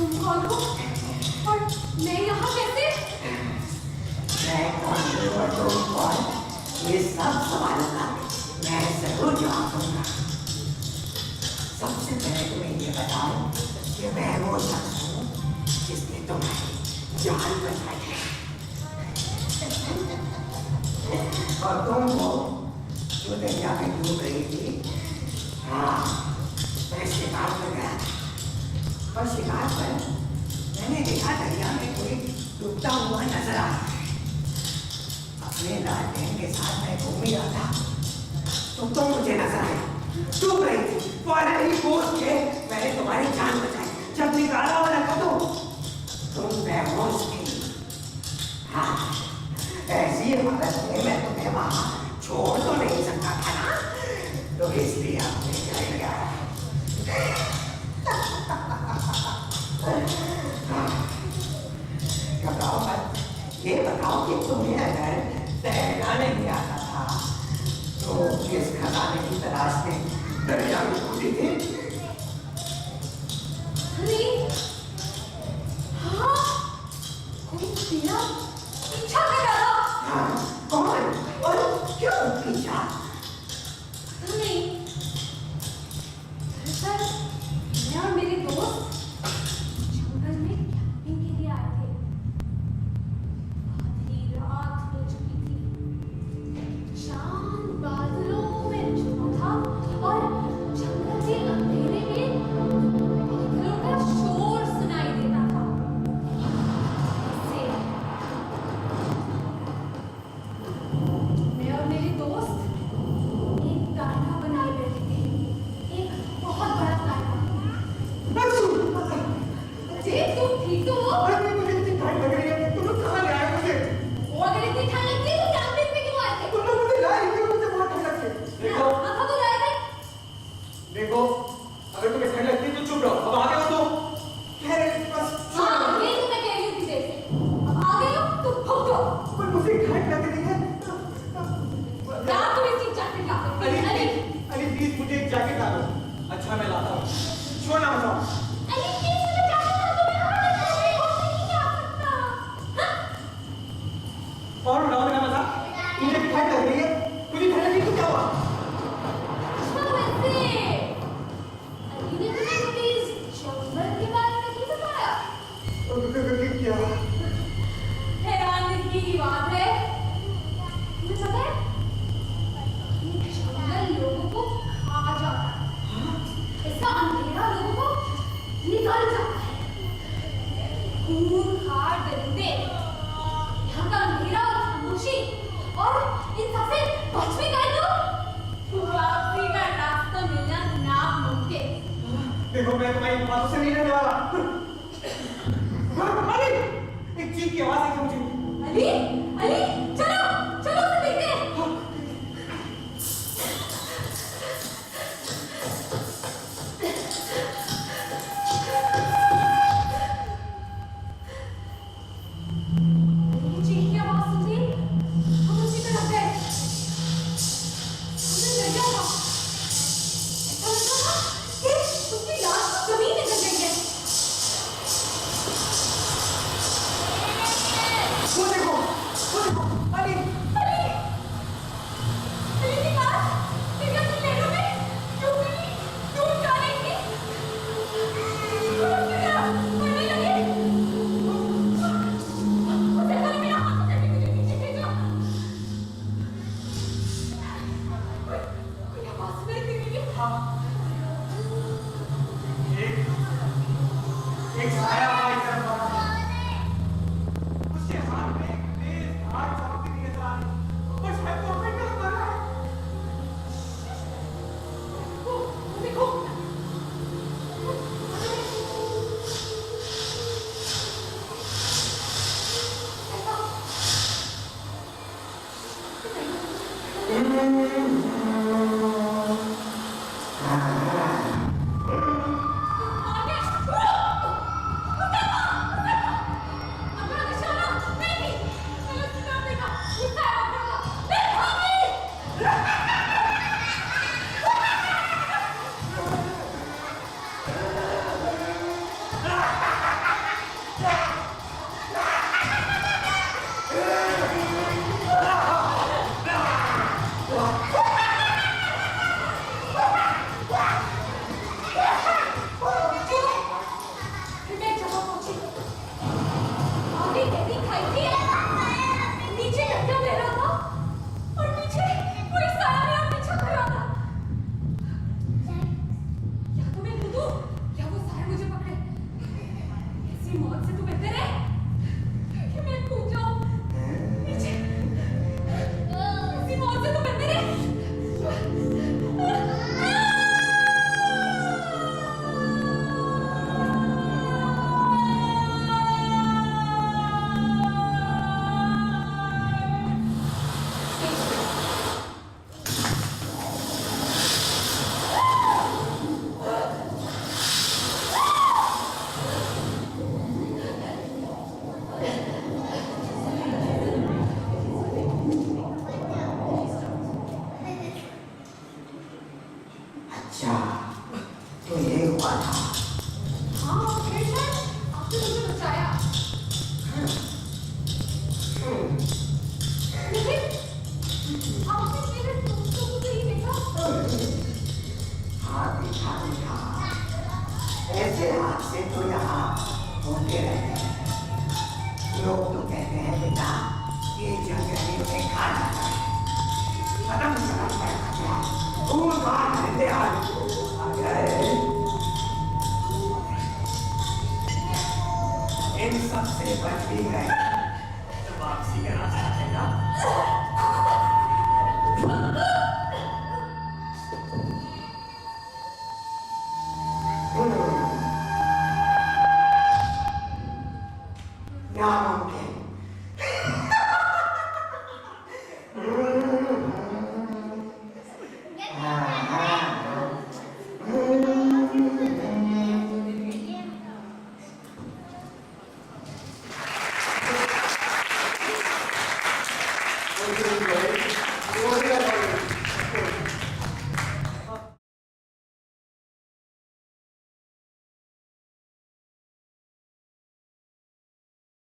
तुम कौन हो और मैं यहाँ कैसे? मैं कौन हूँ और तुम कौन? ये सब सवालों का मैं जरूर जवाब दूंगा। सबसे पहले तुम्हें ये बताऊं कि मैं वो शख्स हूँ जिसने तुम्हारी जान बचाई है और तुम हो जो दरिया में डूब रही थी। हाँ, मैं शिकार पर गया था और शिकार पर मैंने देखा दरिया में कोई डूबता हुआ नजर आ रहा है। अपने लाल बहन के साथ मैं घूम ही रहा था तो तुम मुझे नजर आए, डूब रही थी। फौरन ही कूद के मैंने तुम्हारी जान बचाई। जब निकाला और रखा तो तुम बेहोश थी। हाँ, ऐसी हालत में मैं तुम्हें वहां छोड़ तो नहीं सकता था ना, तो इसलिए आपने घर गया। घबराओ मत, ये बताओ कि तुम्हें अगर तैरना नहीं आता था तो किस खजाने की तलाश में दरिया में कूदी थी? अरे हाँ, कोई तेरा पीछा कर रहा था। हाँ, कौन और क्यों पीछा? नहीं, दरअसल मैं और मेरे दोस्त जंगल में कैंपिंग के लिए आए थे। आधी रात हो चुकी थी, चांद बादलों में छुपा था और जंगल के अंधेरे में बादलों का शोर सुनाई देता था। मैं और मेरे दोस्त एक गाढ़ा बनाए बैठे थे, एक बहुत बड़ा गाढ़ा। अजय, तुम ठीक तो हो? अरे मुझे इतनी ठंड लग रही है, तुम लोग कहाँ ले आए मुझे? वो अगर इतनी ठंड लगती है तो कैंपिंग पे क्यों आए थे? तुम लोग मुझे लाए क्यों? मुझे बहुत ठंड लगती है। देखो, आप तो लाए थे। देखो, अगर तुम्हें ठंड लगती है तो चुप रहो। अब आगे हो तुम। कह रहे बस हाँ, ये तो मैं कह रही हूँ कि देर से। अब आ गए हो तो भग जाओ। पर मुझे ठंड लग रही है। क्या तुम इसकी जैकेट ला सकते हो? अली, अली प्लीज मुझे एक जैकेट ला दो। अच्छा मैं लाता हूँ। छोड़ना मत। अली प्लीज मुझे जैकेट ला दो। मैं हवा में नहीं आ सकता। हाँ? और उड़ाओ मेरा मजा। मुझे ठंड लग रही है। मुझे ठंड लगी तो क्या हुआ? अच्छा वैसे अली ने तुम्हें कभी इस जंगल के बारे में नहीं बताया? क्या? हैरानी की बात है। तुम्हें पता है ये जंगल लोगों को खा जाता है। इसका अंधेरा लोगों को निकाल जाता है। खूंखार दरिंदे यहाँ का अंधेरा और खामोशी और इन सबसे बच भी गए तो वापसी का रास्ता मिलना नामुमकिन। देखो मैं तुम्हारी बातों से नहीं रहने वाला। अली, एक चीख की आवाज आई थी मुझे। अली, अली, चलो, चलो उसे देखते हैं। ये चीख की आवाज सुनी, हम उसी तरफ गए। हमने डर गया था। ऐसा लग रहा था कि उसकी लाश जमीन में गिर गई है। वो देखो, अली। अली, अली की लाश दरिया की लहरों में डूब जा रही थी। मरने लगी। उसे कल मेरा हाथ पकड़ के मुझे नीचे फेंका। कोई आवाज सुनाई दे रही है। हाँ। एक साया हमारी तरफ आ रहा है। उसके हाथ में एक तेज धार चमकती हुई नजर आ रही है। वो शायद वो अपने तरफ आ रहा है। वो देखो। आपने मुझे बचाया। लेकिन आपने मेरे दोस्तों को नहीं देखा। हाँ देखा देखा, ऐसे हाथ से तो यहाँ होते रहते हैं। लोग तो कहते हैं बेटा ये जंगली में खा जाता है, खत्म चला गया, खून बाहर रहते आ गए। इन सबसे बच भी गए तो वापसी करना चाहते ना।